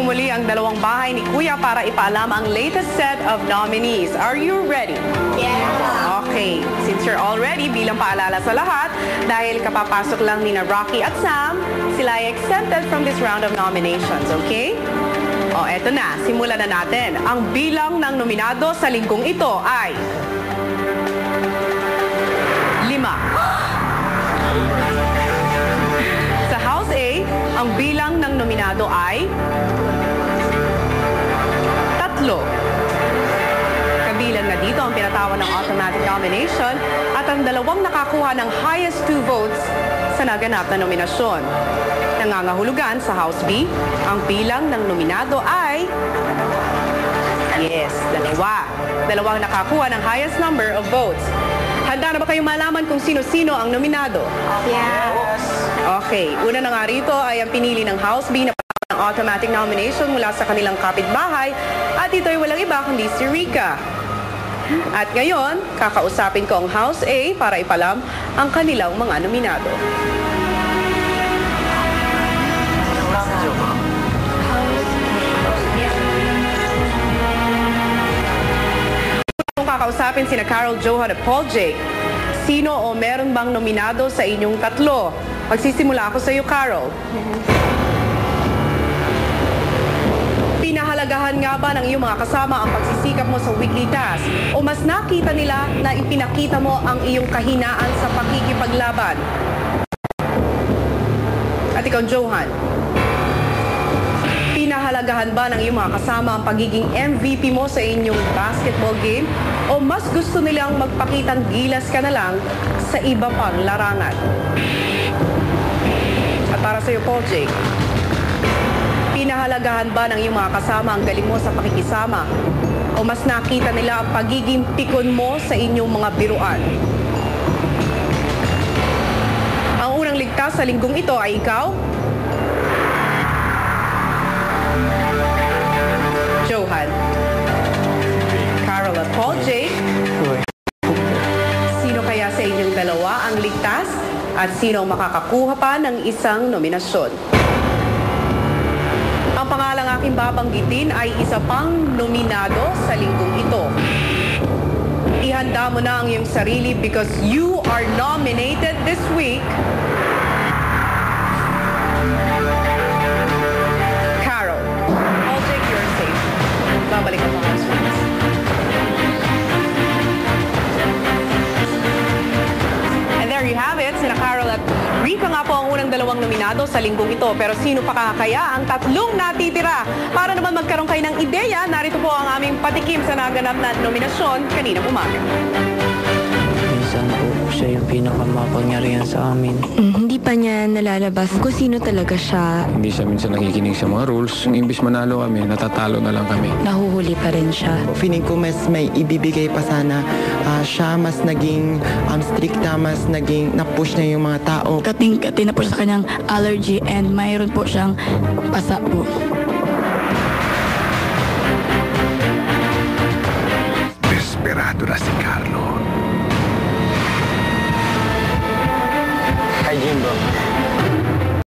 muli ang dalawang bahay ni Kuya para ipaalam ang latest set of nominees. Are you ready? Yeah. Okay. Since you're all ready, bilang paalala sa lahat, dahil kapapasok lang ni Rocky at Sam, sila ay exempted from this round of nominations, okay? O, eto na. Simulan na natin. Ang bilang ng nominado sa linggong ito ay 5. Sa House A, ang bilang ng nominado ay 3. Kabilang na dito ang pinatawan ng automatic nomination at ang dalawang nakakuha ng highest 2 votes sa naganap na nominasyon. Nangangahulugan sa House B, ang bilang ng nominado ay 2. Dalawang nakakuha ng highest number of votes. Handa na ba kayong malaman kung sino-sino ang nominado? Yes. Okay, una na nga rito ay ang pinili ng House B na ng automatic nomination mula sa kanilang kapitbahay at ito ay walang iba kundi si Rica. At ngayon, kakausapin ko ang House A para ipalam ang kanilang mga nominado. Kung kakausapin sina Carol, Johan at Paul Jake, sino o meron bang nominado sa inyong tatlo? Magsisimula ako sa iyo, Carol. Pinahalagahan nga ba ng iyong mga kasama ang pagsisikap mo sa weekly task? O mas nakita nila na ipinakita mo ang iyong kahinaan sa pakikipaglaban? At ikaw, Johan, pinahalagahan ba ng iyong mga kasama ang pagiging MVP mo sa inyong basketball game? O mas gusto nilang magpakitang gilas ka na lang sa iba pang larangan? At para sa iyo, Paul Jake, pinahalagahan ba ng iyong mga kasama ang galing mo sa pakikisama? O mas nakita nila ang pagiging pikon mo sa inyong mga biruan? Ang unang ligtas sa linggong ito ay ikaw, Johan. Carol at Paul Jake, sino kaya sa inyong dalawa ang ligtas at sino ang makakakuha pa ng isang nominasyon? Ang pangalang aking babanggitin ay isa pang nominado sa linggong ito. Ihanda mo na ang iyong sarili because you are nominated this week. Carol, I'll take your safe. Babalik ang mga swings. And there you have it, sina Carol at Rica nga po ang unang dalawang nominado sa linggong ito. Pero sino pa kaya ang tatlong natitira? Para naman magkaroon kayo ng ideya, narito po ang aming patikim sa naganap na nominasyon kaninang umaga. Minsan po siya yung pinakamapangyarihan sa amin. Hindi pa niya nalalabas kung sino talaga siya. Hindi siya minsan nakikinig sa mga rules. Imbis manalo kami, natatalo na lang kami. Nahuhuli pa rin siya. Feeling ko mas may ibibigay pa sana. Siya mas naging stricta, mas naging na-push na yung mga tao. Kating-kati na po sa kanyang allergy and mayroon po siyang pasa po. Desperado na si Carlo. Hi, Jimbo.